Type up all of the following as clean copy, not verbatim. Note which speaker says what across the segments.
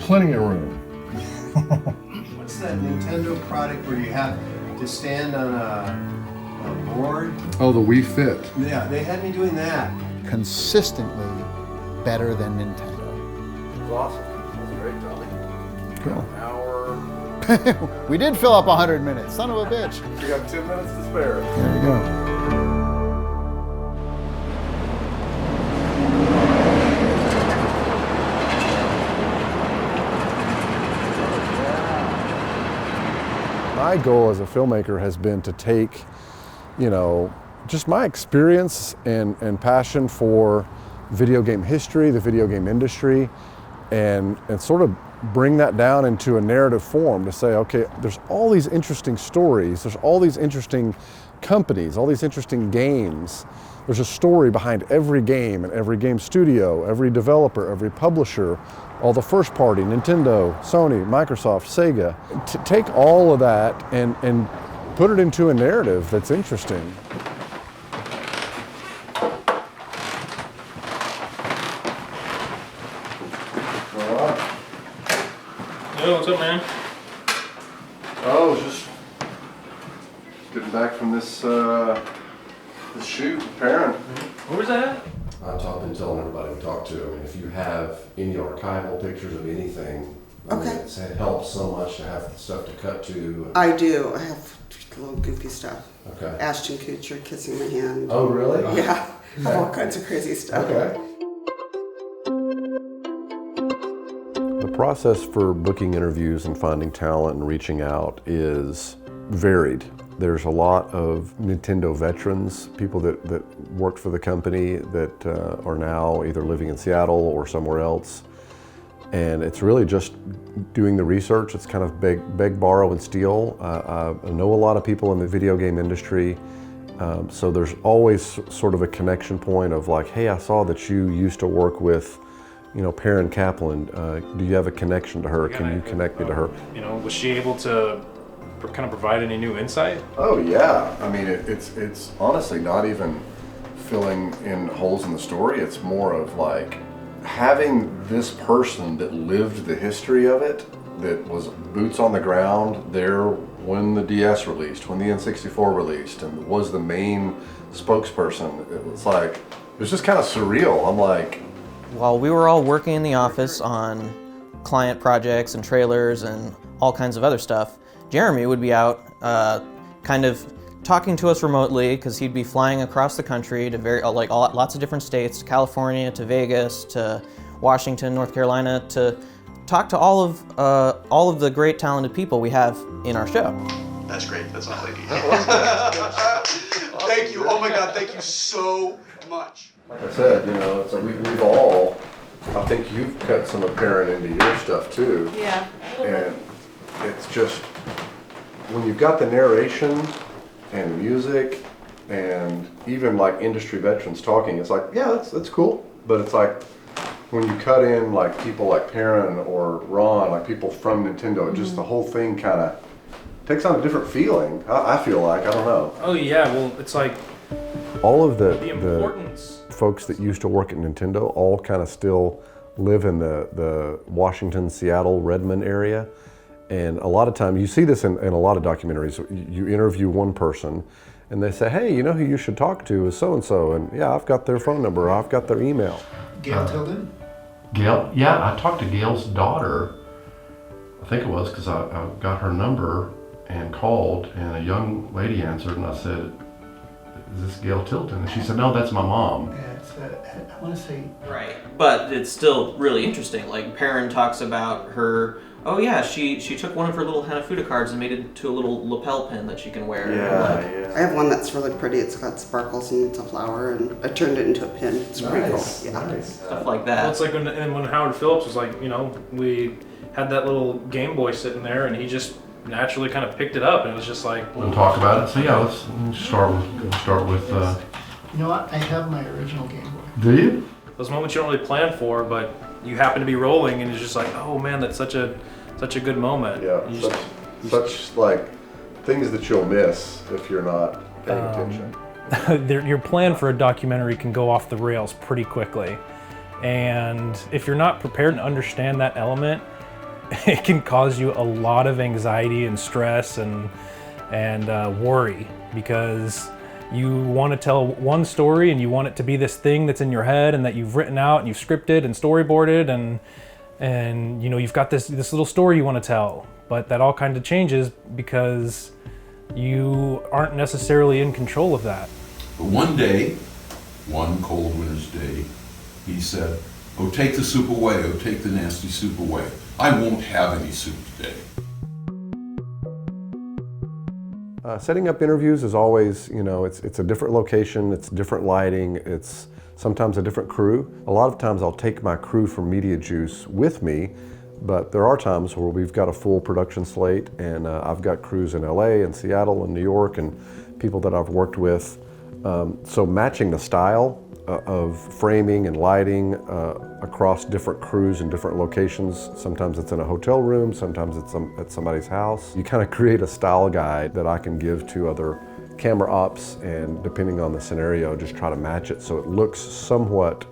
Speaker 1: plenty of room.
Speaker 2: What's that Nintendo product where you have to stand on a board?
Speaker 1: Oh, the Wii Fit.
Speaker 2: Yeah, they had me doing that.
Speaker 3: Consistently better than Nintendo.
Speaker 4: It was awesome. It was great, Tommy.
Speaker 3: Cool.
Speaker 4: An hour.
Speaker 3: We did fill up 100 minutes, son of a bitch.
Speaker 4: We got 10 minutes to spare.
Speaker 3: There you go.
Speaker 1: My goal as a filmmaker has been to take, just my experience and passion for video game history, the video game industry, and sort of bring that down into a narrative form to say, okay, there's all these interesting stories, there's all these interesting companies, all these interesting games. There's a story behind every game and every game studio, every developer, every publisher, all the first party, Nintendo, Sony, Microsoft, Sega. Take all of that and put it into a narrative that's interesting.
Speaker 5: Yo, what's up, man?
Speaker 1: Oh, just getting back from this shoot with Perrin.
Speaker 5: Where was that at?
Speaker 6: I've been telling everybody we talk to, I mean, if you have any archival pictures of anything, I mean, it helps so much to have stuff to cut to.
Speaker 7: I do. I have little goofy stuff.
Speaker 6: Okay.
Speaker 7: Ashton Kutcher kissing my hand.
Speaker 6: Oh, really?
Speaker 7: Yeah. All kinds of crazy stuff.
Speaker 6: Okay.
Speaker 4: The process for booking interviews and finding talent and reaching out is varied. There's a lot of Nintendo veterans, people that worked for the company that are now either living in Seattle or somewhere else. And it's really just doing the research. It's kind of beg, borrow, and steal. I know a lot of people in the video game industry, so there's always sort of a connection point of like, hey, I saw that you used to work with, Perrin Kaplan. Do you have a connection to her? Can you connect me to her?
Speaker 5: Was she able to kind of provide any new insight?
Speaker 1: Oh yeah, I mean it's honestly not even filling in holes in the story. It's more of like having this person that lived the history of it, that was boots on the ground there when the DS released, when the N64 released, and was the main spokesperson. It was just kind of surreal. I'm like,
Speaker 8: while we were all working in the office on client projects and trailers and all kinds of other stuff, Jeremy would be out kind of talking to us remotely, because he'd be flying across the country to lots of different states, California to Vegas to Washington, North Carolina, to talk to all of the great talented people we have in our show.
Speaker 9: That's great. That's all I need. Thank you. Oh my God. Thank you so much.
Speaker 1: like I said, it's like we've all, I think you've cut some of Perrin into your stuff too.
Speaker 10: Yeah.
Speaker 1: And it's just, when you've got the narration and music and even like industry veterans talking, it's like, yeah, that's cool. But it's like, when you cut in like people like Perrin or Ron, like people from Nintendo, just the whole thing kind of takes on a different feeling. I feel like, I don't know.
Speaker 5: Oh yeah, well it's like
Speaker 4: all of
Speaker 5: the importance.
Speaker 4: Folks that used to work at Nintendo all kind of still live in the Washington, Seattle, Redmond area. And a lot of times, you see this in a lot of documentaries, you interview one person and they say, hey, you know who you should talk to is so-and-so. And yeah, I've got their phone number, I've got their email.
Speaker 2: Gail Tilden?
Speaker 11: Gail, yeah, I talked to Gail's daughter, I think it was, because I got her number and called, and a young lady answered, and I said, is this Gail Tilton? And she said, no, that's my mom.
Speaker 2: Yeah, it's, I want to say...
Speaker 8: Right, but it's still really interesting. Like, Perrin talks about her, oh yeah, she took one of her little Hanafuda cards and made it into a little lapel pin that she can wear.
Speaker 1: Yeah.
Speaker 7: I have one that's really pretty. It's got sparkles and it's a flower, and I turned it into a pin. It's pretty cool. Yeah.
Speaker 1: Nice.
Speaker 8: Stuff like that.
Speaker 5: Well, it's like when Howard Phillips was like, we had that little Game Boy sitting there, and he just naturally kind of picked it up, and it was just like,
Speaker 11: We'll talk about it. So yeah, let's start with.
Speaker 2: You know what? I have my original Game Boy.
Speaker 11: Do you?
Speaker 5: Those moments you don't really plan for, but you happen to be rolling, and it's just like, oh man, that's such a good moment.
Speaker 1: Yeah, such like things that you'll miss if you're not paying attention.
Speaker 12: Your plan for a documentary can go off the rails pretty quickly. And if you're not prepared to understand that element, it can cause you a lot of anxiety and stress and worry, because you want to tell one story and you want it to be this thing that's in your head and that you've written out and you've scripted and storyboarded and you know, you've got this little story you want to tell, but that all kind of changes because you aren't necessarily in control of that.
Speaker 10: But one day, one cold winter's day, he said, "Oh, take the soup away, oh, take the nasty soup away. I won't have any soup today."
Speaker 4: Setting up interviews is always, you know, it's a different location, it's different lighting, it's sometimes a different crew. A lot of times I'll take my crew from Mediajuice with me, but there are times where we've got a full production slate, and I've got crews in LA and Seattle and New York and people that I've worked with. So matching the style of framing and lighting across different crews and different locations. Sometimes it's in a hotel room, sometimes it's at somebody's house. You kind of create a style guide that I can give to other camera ops, and depending on the scenario, just try to match it so it looks somewhat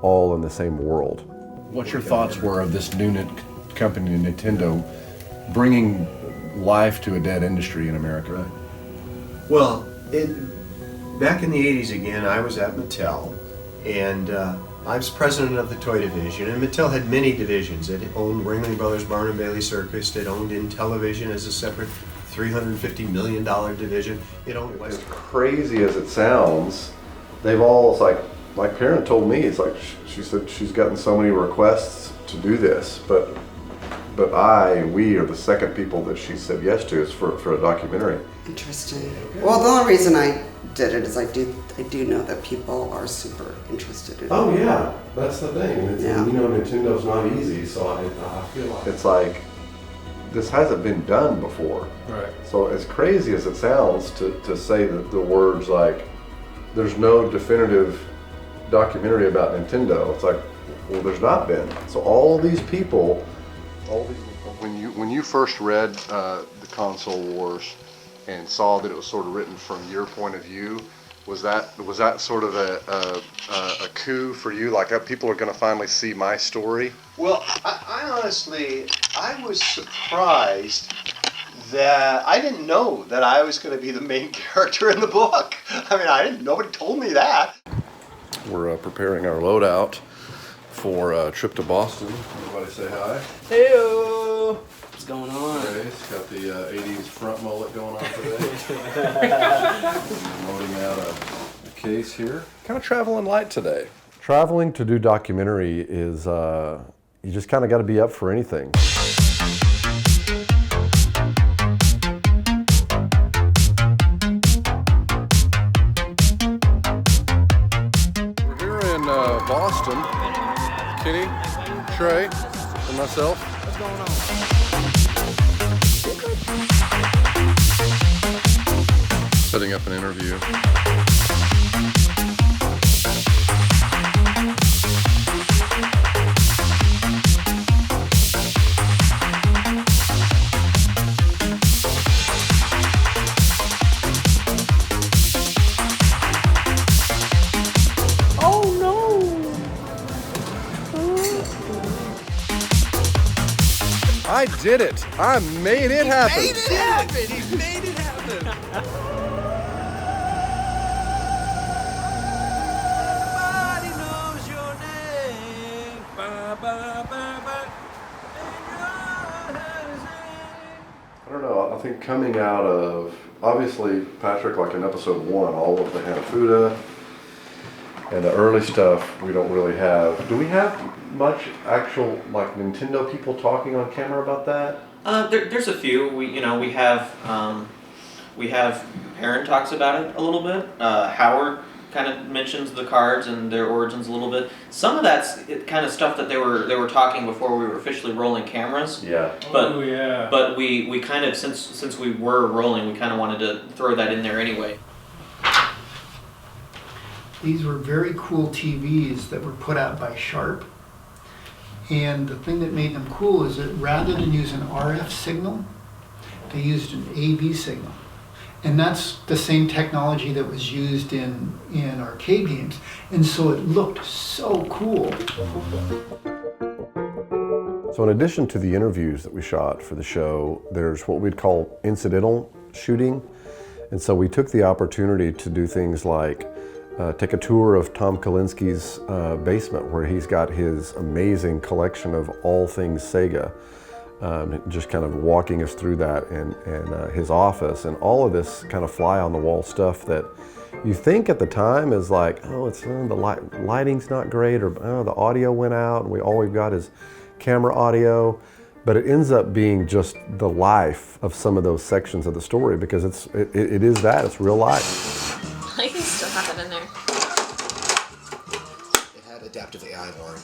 Speaker 4: all in the same world.
Speaker 1: What your thoughts were of this new company, Nintendo, bringing life to a dead industry in America?
Speaker 2: Right. Well, back in the 80s again, I was at Mattel, and I was president of the toy division, and Mattel had many divisions. It owned Ringling Brothers Barnum and Bailey Circus. It owned Intellivision as a separate $350 million division. It owned
Speaker 4: As crazy as it sounds, they've all, it's like, my parent told me, it's like, she said she's gotten so many requests to do this, but we are the second people that she said yes to is for a documentary.
Speaker 7: Interesting. Well, the only reason I did it is I do know that people are super interested in it.
Speaker 4: Oh yeah, that's the thing.
Speaker 7: Yeah.
Speaker 4: You know, Nintendo's not easy, so I feel like it's like this hasn't been done before.
Speaker 5: Right.
Speaker 4: So as crazy as it sounds to say that the words like, there's no definitive documentary about Nintendo, it's like, well, there's not been. So all these people, when you first read the Console Wars and saw that it was sort of written from your point of view, was that sort of a coup for you? Like, people are going to finally see my story?
Speaker 2: Well, I honestly, I was surprised that I didn't know that I was going to be the main character in the book. I mean, nobody told me that.
Speaker 4: We're preparing our loadout for a trip to Boston. Everybody say hi.
Speaker 8: Hey-o! What's going on?
Speaker 4: Ray's got the 80s front mullet going on today. Loading out a case here. Kind of traveling light today. Traveling to do documentary is, you just kind of got to be up for anything. We're here in Boston. Kenny, Trey, and myself.
Speaker 8: What's going on?
Speaker 4: Setting up an interview. I did it! I made it happen!
Speaker 9: He made it happen! He made it happen! Everybody knows your name. Ba, ba, ba, ba.
Speaker 4: I don't know, I think coming out of, obviously, Patrick, like in episode 1, all of the Hanafuda and the early stuff we don't really have. Do we have much actual, like, Nintendo people talking on camera about that?
Speaker 8: There's a few. We have Aaron talks about it a little bit. Howard kind of mentions the cards and their origins a little bit. Some of that's kind of stuff that they were talking before we were officially rolling cameras.
Speaker 4: Yeah.
Speaker 8: But yeah. But we kind of since we were rolling, we kind of wanted to throw that in there anyway.
Speaker 13: These were very cool TVs that were put out by Sharp. And the thing that made them cool is that rather than use an RF signal, they used an AV signal. And that's the same technology that was used in arcade games. And so it looked so cool.
Speaker 4: So in addition to the interviews that we shot for the show, there's what we'd call incidental shooting. And so we took the opportunity to do things like take a tour of Tom Kalinski's basement, where he's got his amazing collection of all things Sega. Just kind of walking us through that and his office, and all of this kind of fly on the wall stuff that you think at the time is like, oh, it's the lighting's not great, or oh, the audio went out and all we've got is camera audio. But it ends up being just the life of some of those sections of the story, because it is that, it's real life.
Speaker 14: I can still have it in there.
Speaker 15: It had adaptive AI, Warren.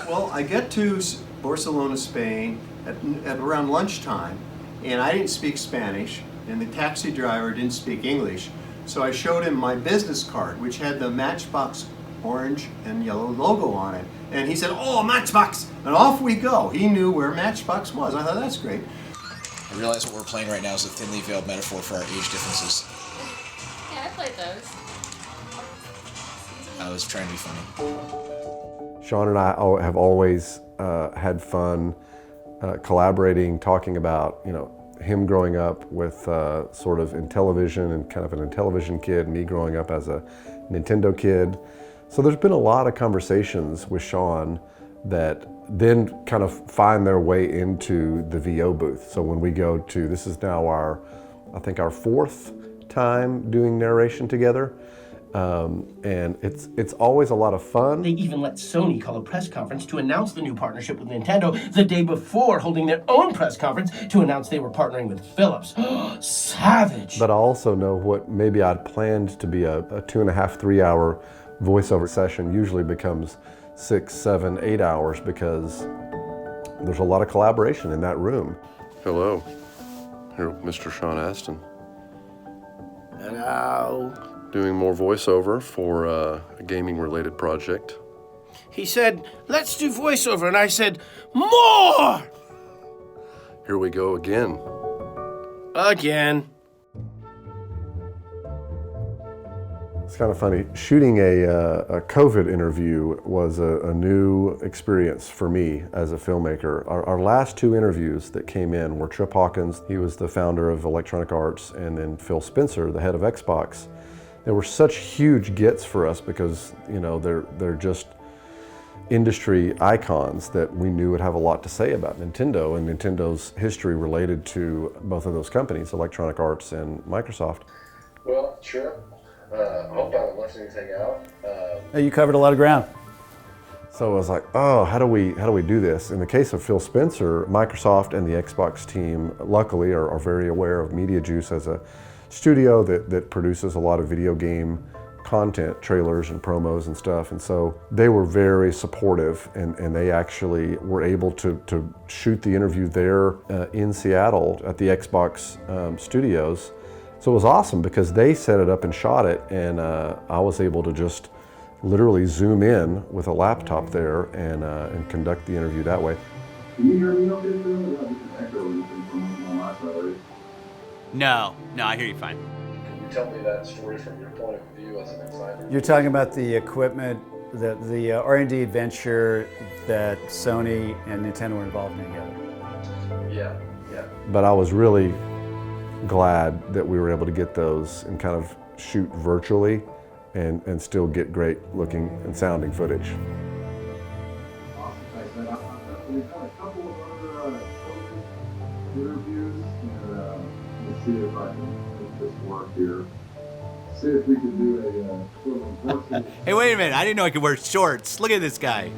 Speaker 2: Well, I get to Barcelona, Spain at around lunchtime, and I didn't speak Spanish, and the taxi driver didn't speak English. So I showed him my business card, which had the Matchbox orange and yellow logo on it. And he said, "Oh, Matchbox!" And off we go. He knew where Matchbox was. I thought, that's great.
Speaker 15: I realize what we're playing right now is a thinly veiled metaphor for our age differences.
Speaker 14: Yeah, I played those.
Speaker 15: I was trying to be funny.
Speaker 4: Sean and I have always had fun collaborating, talking about, him growing up with sort of Intellivision and kind of an Intellivision kid, me growing up as a Nintendo kid. So there's been a lot of conversations with Sean that then kind of find their way into the VO booth. So when we go to, this is now I think our 4th time doing narration together. And it's always a lot of fun.
Speaker 16: They even let Sony call a press conference to announce the new partnership with Nintendo the day before holding their own press conference to announce they were partnering with Philips. Savage!
Speaker 4: But I also know what maybe I'd planned to be a 2.5, 3 hour voiceover session usually becomes 6, 7, 8 hours, because there's a lot of collaboration in that room. Hello, here, Mr. Sean Astin.
Speaker 16: Hello.
Speaker 4: Doing more voiceover for a gaming-related project.
Speaker 16: He said, "Let's do voiceover," and I said, "More!"
Speaker 4: Here we go again.
Speaker 16: Again.
Speaker 4: It's kind of funny. Shooting a COVID interview was a new experience for me as a filmmaker. Our last 2 interviews that came in were Trip Hawkins, he was the founder of Electronic Arts, and then Phil Spencer, the head of Xbox. They were such huge gets for us because, they're just industry icons that we knew would have a lot to say about Nintendo and Nintendo's history related to both of those companies, Electronic Arts and Microsoft.
Speaker 6: Well, sure. I hope I haven't left anything out.
Speaker 17: You covered a lot of ground.
Speaker 4: So I was like, oh, how do we do this? In the case of Phil Spencer, Microsoft and the Xbox team, luckily, are very aware of Mediajuice as a studio that produces a lot of video game content, trailers and promos and stuff. And so they were very supportive, and they actually were able to shoot the interview there in Seattle at the Xbox studios. So it was awesome because they set it up and shot it, and I was able to just literally zoom in with a laptop there and conduct the interview that way.
Speaker 18: Can you hear me okay, Phil? Echo from my side.
Speaker 19: No, I hear you fine.
Speaker 6: Can you tell me that story from your point of view as an insider?
Speaker 17: You're talking about the equipment, the R&D adventure that Sony and Nintendo were involved in together.
Speaker 6: Yeah.
Speaker 4: But I was really glad that we were able to get those and kind of shoot virtually and still get great looking and sounding footage.
Speaker 18: Awesome, thanks, man. We've had a couple of other interviews, and let's see if I can make this work here. See if we can do a sort of virtual.
Speaker 19: Hey, wait a minute. I didn't know I could wear shorts. Look at this guy.